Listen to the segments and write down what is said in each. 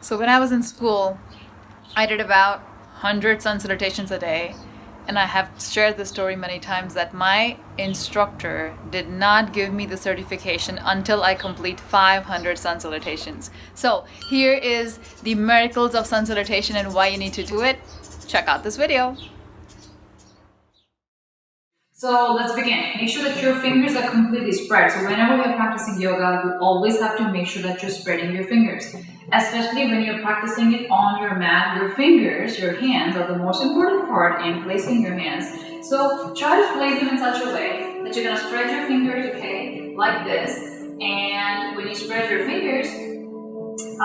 So when I was in school, I did about 100 sun salutations a day. And I have shared this story many times that my instructor did not give me the certification until I complete 500 sun salutations. So here is the miracles of sun salutation and why you need to do it. Check out this video. So let's begin. Make sure that your fingers are completely spread. So whenever you're practicing yoga, you always have to make sure that you're spreading your fingers. Especially when you're practicing it on your mat, your fingers, your hands are the most important part in placing your hands. So try to place them in such a way that you're going to spread your fingers, okay, like this. And when you spread your fingers, you're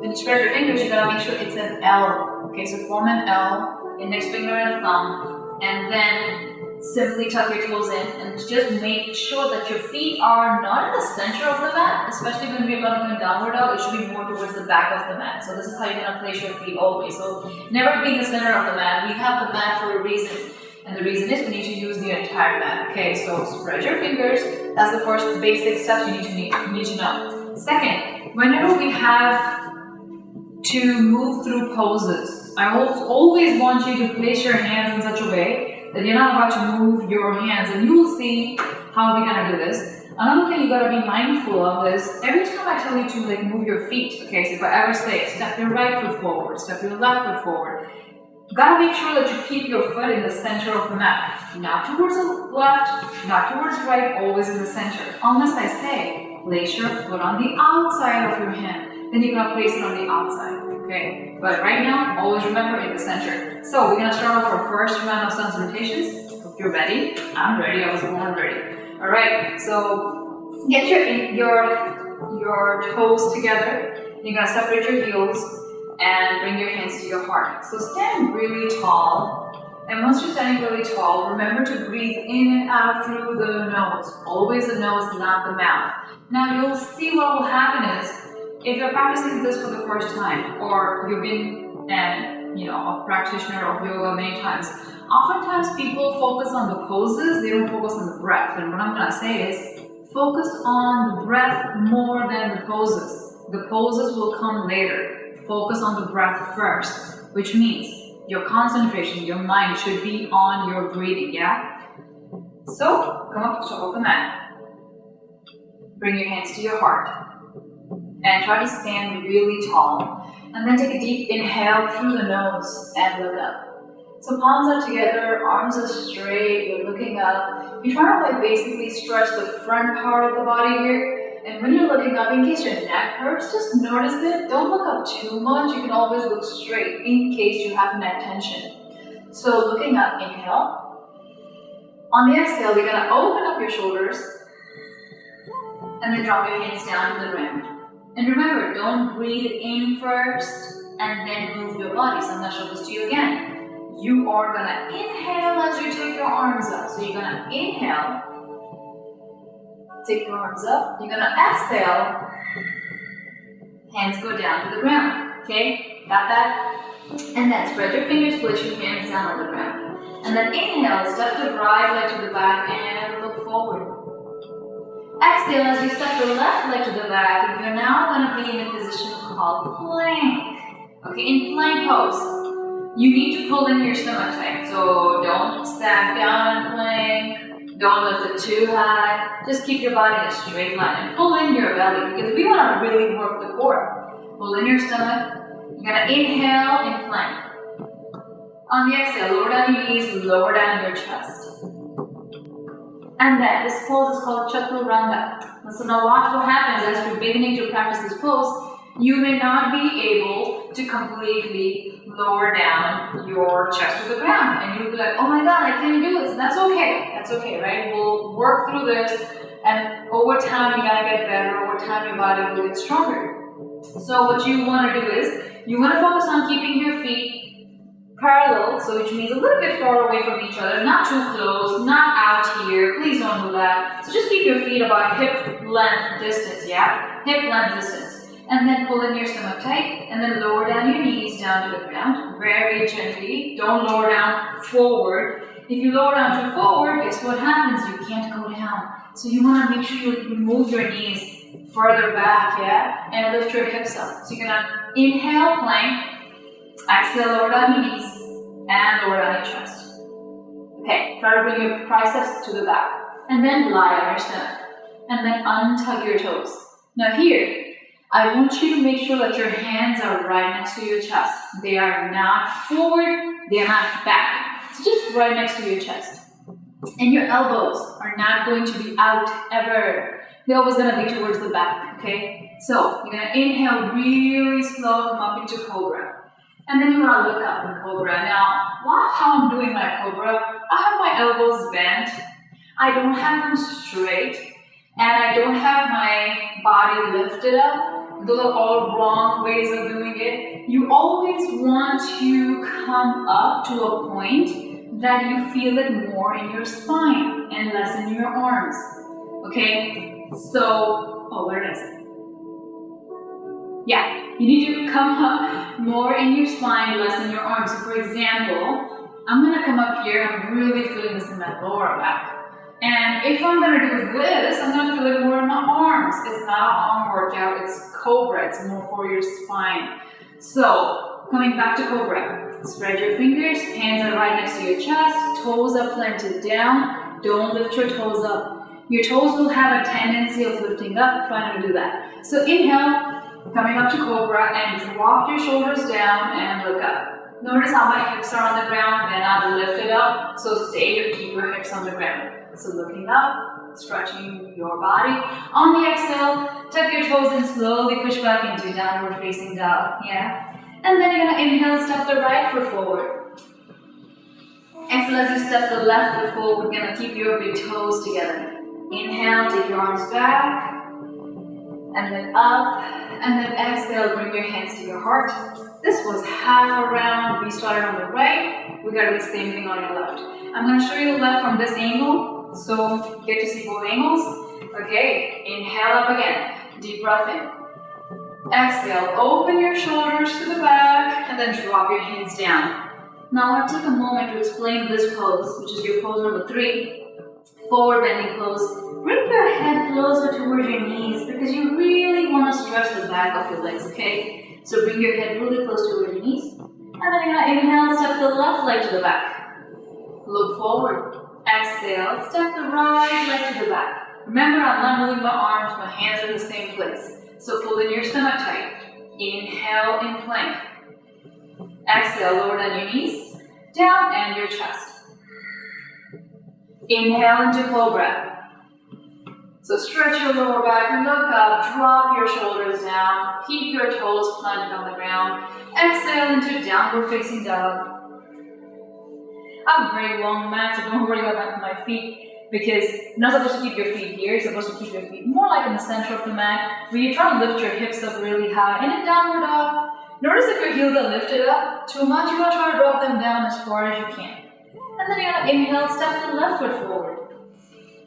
going to make sure it's an L. Okay, so form an L, index finger and thumb, and then simply tuck your toes in and just make sure that your feet are not in the center of the mat, especially when we're going to go in downward dog. It should be more towards the back of the mat. So this is how you're going to place your feet always. So never be in the center of the mat. We have the mat for a reason. And the reason is we need to use the entire mat. Okay, so spread your fingers. That's the first basic steps you need to know. Second, whenever we have to move through poses, I always want you to place your hands in such a way that you're not about to move your hands, and you will see how we're gonna do this. Another thing you gotta be mindful of is every time I tell you to move your feet, okay, so if I ever say step your right foot forward, step your left foot forward, you gotta make sure that you keep your foot in the center of the mat. Not towards the left, not towards the right, always in the center. Unless I say, place your foot on the outside of your hand, then you're gonna place it on the outside. Okay, but right now, always remember in the center. So we're gonna start off our first round of sun salutations. Hope you're ready. I'm ready. I was born ready. All right. So get your toes together. You're gonna separate your heels and bring your hands to your heart. So stand really tall. And once you're standing really tall, remember to breathe in and out through the nose. Always the nose, not the mouth. Now you'll see what will happen is, if you're practicing this for the first time, or you've been a practitioner of yoga many times, oftentimes people focus on the poses, they don't focus on the breath. And what I'm going to say is, focus on the breath more than the poses. The poses will come later. Focus on the breath first, which means your concentration, your mind should be on your breathing, yeah? So, come up, step off the mat. Bring your hands to your heart. And try to stand really tall. And then take a deep inhale through the nose and look up. So palms are together, arms are straight, you're looking up. You're trying to basically stretch the front part of the body here. And when you're looking up, in case your neck hurts, just notice it. Don't look up too much. You can always look straight in case you have neck tension. So looking up, inhale. On the exhale, you're going to open up your shoulders and then drop your hands down to the ground. And remember, don't breathe in first and then move your body. So I'm going to show this to you again. You are going to inhale as you take your arms up. So you're going to inhale, take your arms up. You're going to exhale, hands go down to the ground. Okay, got that? And then spread your fingers, place your hands down on the ground. And then inhale, step the right leg to the back and look forward. Exhale as you step your left leg to the back. You're now going to be in a position called plank. Okay, in plank pose, you need to pull in your stomach tight. So don't sag down in plank. Don't lift it too high. Just keep your body in a straight line and pull in your belly because we want to really work the core. Pull in your stomach. You're going to inhale in plank. On the exhale, lower down your knees, lower down your chest. And then this pose is called Chaturanga. So now watch what happens as you're beginning to practice this pose. You may not be able to completely lower down your chest to the ground. And you'll be like, oh my God, I can't do this. That's okay. That's okay, right? We'll work through this. And over time, you gotta get better. Over time, your body will get stronger. So what you want to do is, you want to focus on keeping your feet parallel, so which means a little bit far away from each other, not too close, not out here. Please don't do that. So just keep your feet about hip length distance, yeah? Hip length distance. And then pull in your stomach tight, and then lower down your knees down to the ground, very gently. Don't lower down forward. If you lower down too forward, guess what happens? You can't go down. So you want to make sure you move your knees further back, yeah? And lift your hips up. So you're gonna inhale, plank, exhale, lower down your knees, and lower down your chest. Okay, try to bring your triceps to the back. And then lie on your stomach. And then untug your toes. Now here, I want you to make sure that your hands are right next to your chest. They are not forward, they are not back. So just right next to your chest. And your elbows are not going to be out ever. They're always going to be towards the back, okay? So you're going to inhale really slow, come up into Cobra. And then you're going to look up in Cobra. Now, watch how I'm doing my Cobra. I have my elbows bent. I don't have them straight. And I don't have my body lifted up. Those are all wrong ways of doing it. You always want to come up to a point that you feel it more in your spine and less in your arms. Okay? So, where is it? Yeah, you need to come up more in your spine, less in your arms. So for example, I'm going to come up here. I'm really feeling this in my lower back. And if I'm going to do this, I'm going to feel it more in my arms. It's not an arm workout, it's Cobra. It's more for your spine. So, coming back to Cobra. Spread your fingers, hands are right next to your chest, toes are planted down. Don't lift your toes up. Your toes will have a tendency of lifting up. Try not to do that. So inhale, coming up to Cobra, and drop your shoulders down and look up. Notice how my hips are on the ground, they're not lifted up. So stay or keep your hips on the ground. So looking up, stretching your body. On the exhale, tuck your toes and slowly push back into downward facing dog. Yeah? And then you're going to inhale, step the right foot forward. Exhale as you step the left foot forward. We're going to keep your big toes together. Inhale, take your arms back. And then up. And then exhale, bring your hands to your heart. This was half a round. We started on the right. We got to do the same thing on your left. I'm going to show you the left from this angle. So get to see both angles. Okay, inhale up again. Deep breath in. Exhale, open your shoulders to the back and then drop your hands down. Now I want to take a moment to explain this pose, which is your pose number 3. Forward bending pose. Bring your head closer towards your knees because you really want to stretch the back of your legs, okay? So bring your head really close towards your knees. And then you're going to inhale, step the left leg to the back. Look forward. Exhale, step the right leg to the back. Remember, I'm not moving my arms, my hands are in the same place. So pull in your stomach tight. Inhale in plank. Exhale, lower down your knees, down and your chest. Inhale into Cobra. So stretch your lower back, look up, drop your shoulders down, keep your toes planted on the ground. Exhale into downward facing dog. I have a very long mat, so don't worry about my feet because you're not supposed to keep your feet here, you're supposed to keep your feet more like in the center of the mat where you're trying to lift your hips up really high. And in downward dog, notice if your heels are lifted up too much, you're going to try to drop them down as far as you can. And then you're going to inhale, step the left foot forward.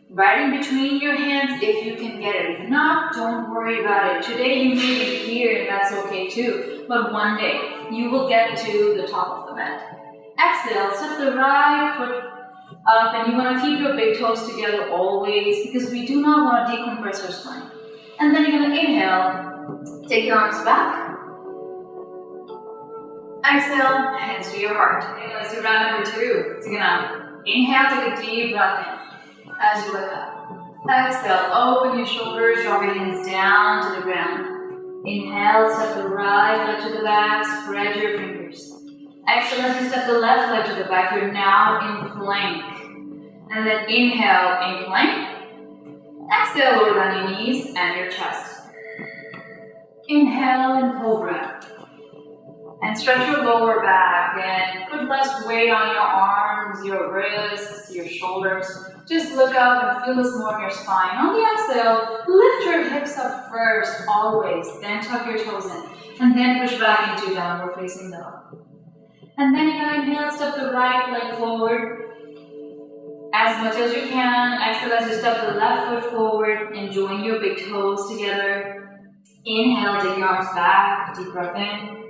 Right in between your hands if you can get it. If not, don't worry about it. Today you may be here and that's okay too. But one day you will get to the top of the mat. Exhale, step the right foot up and you want to keep your big toes together always because we do not want to decompress our spine. And then you're going to inhale, take your arms back. Exhale, hands to your heart. Okay, let's do round number 2. So you're going to inhale, take a deep breath in as you look up. Exhale, open your shoulders, drop your hands down to the ground. Inhale, step the right leg to the back, spread your fingers. Exhale as you step the left leg to the back, you're now in plank. And then inhale in plank. Exhale, lower down your knees and your chest. Inhale in Cobra. And stretch your lower back and put less weight on your arms, your wrists, your shoulders. Just look up and feel this more in your spine. On the exhale, lift your hips up first, always. Then tuck your toes in. And then push back into downward facing dog. And then you're going to inhale, step the right leg forward as much as you can. Exhale as you step the left foot forward and join your big toes together. Inhale, take your arms back, deep breath in.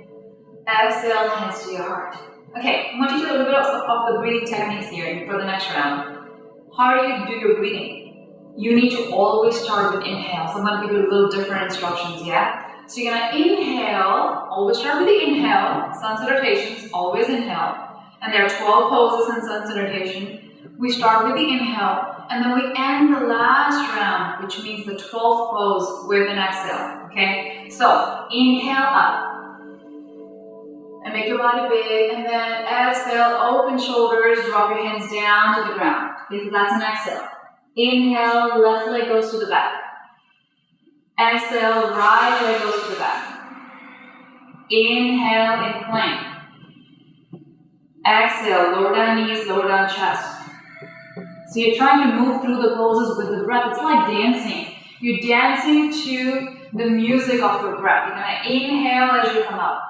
Exhale, hands to your heart. Okay, I want you to do a little bit of the breathing techniques here for the next round. How do you do your breathing? you need to always start with inhale. So I'm going to give you a little different instructions, yeah? So you're going to inhale, always start with the inhale, sun salutations, always inhale. And there are 12 poses in sun salutation. We start with the inhale, and then we end the last round, which means the 12th pose with an exhale, okay? So inhale up, and make your body big, and then exhale, open shoulders, drop your hands down to the ground. Okay, so that's an exhale. Inhale, left leg goes to the back. Exhale, right leg goes to the back. Inhale in plank. Exhale, lower down knees, lower down chest. So you're trying to move through the poses with the breath. It's like dancing. You're dancing to the music of your breath. You're going to inhale as you come up.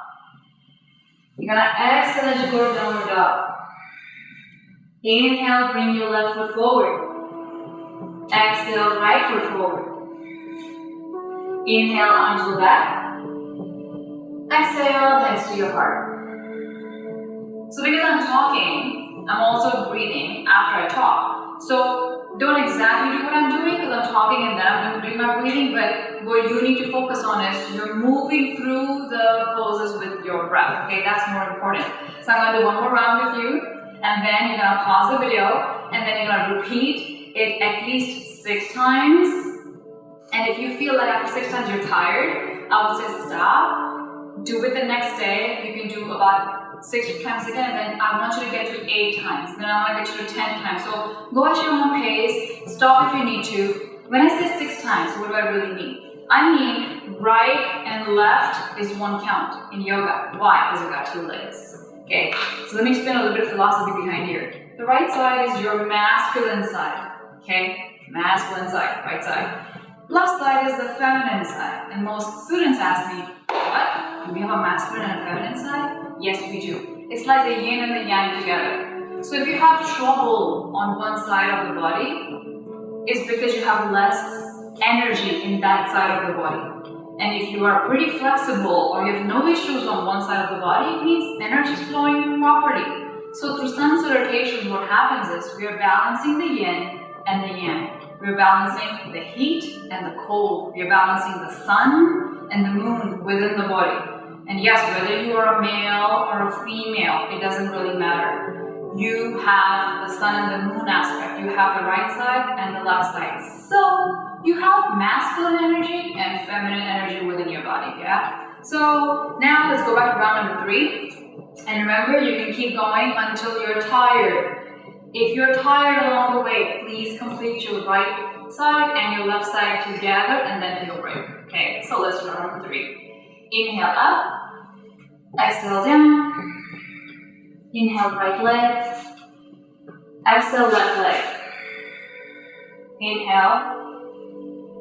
You're going to exhale as you go to downward dog. Inhale, bring your left foot forward. Exhale, right foot forward. Inhale, arms go back. Exhale, hands to your heart. So because I'm talking, I'm also breathing after I talk. So don't exactly do what I'm doing because I'm talking and then I'm doing my breathing, but what you need to focus on is you're moving through the poses with your breath, okay? That's more important. So I'm going to do one more round with you, and then you're going to pause the video, and then you're going to repeat it at least 6 times. And if you feel like after 6 times you're tired, I would say stop. Do it the next day. You can do about 6 times again, and then I want you to get to 8 times. Then I want to get you to 10 times. So go at your own pace. Stop if you need to. When I say 6 times, what do I really mean? I mean right and left is 1 count in yoga. Why? Because you've got 2 legs. Okay. So let me explain a little bit of philosophy behind here. The right side is your masculine side. Okay. Masculine side. Right side. Left side is the feminine side. And most students ask me, what? Do we have a masculine and a feminine side? Yes, we do. It's like the yin and the yang together. So if you have trouble on one side of the body, it's because you have less energy in that side of the body. And if you are pretty flexible or you have no issues on one side of the body, it means energy is flowing properly. So through sun salutation, what happens is we are balancing the yin and the yang. We're balancing the heat and the cold. We're balancing the sun and the moon within the body. And yes, whether you are a male or a female, it doesn't really matter. You have the sun and the moon aspect. You have the right side and the left side. So you have masculine energy and feminine energy within your body, yeah? So now let's go back to round number 3. And remember, you can keep going until you're tired. If you're tired along the way, please complete your right side and your left side together and then take a break. Okay, so let's do round number 3. Inhale up, exhale down, inhale right leg, exhale left leg, inhale,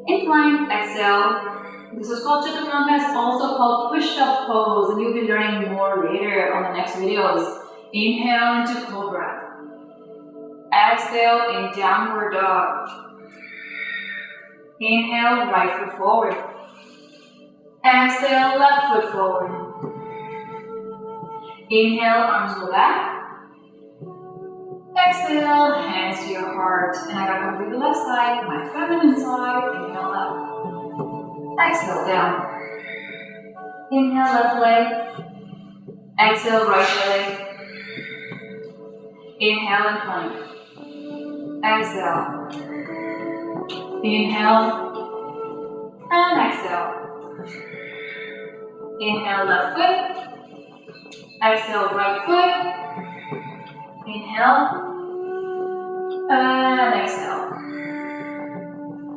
in plank, exhale. This is called Chaturanga, it's also called push-up pose, and you'll be learning more later on the next videos. Inhale into cobra. Exhale in downward dog. Inhale, right foot forward. Exhale, left foot forward. Inhale, arms go back. Exhale, hands to your heart. And I gotta complete the left side, my feminine side. Inhale up. Exhale down. Inhale, left leg. Exhale, right leg. Inhale and plank. Exhale. Inhale and exhale. Inhale, left foot. Exhale, right foot. Inhale and exhale.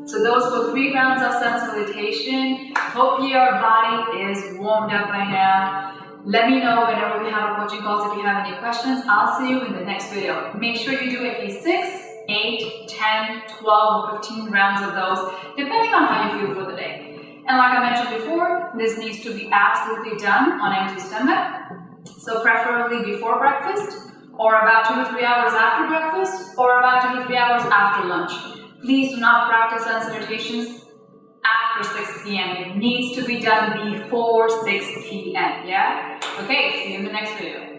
So those were 3 rounds of sun salutation. Hope your body is warmed up by now. Let me know whenever we have our coaching calls if you have any questions. I'll see you in the next video. Make sure you do at least 6, 8, 10, 12, or 15 rounds of those, depending on how you feel for the day. And like I mentioned before, this needs to be absolutely done on empty stomach. So preferably before breakfast, or about 2 to 3 hours after breakfast, or about 2 to 3 hours after lunch. Please do not practice sun salutations after 6 p.m. It needs to be done before 6 p.m. Yeah? Okay, see you in the next video.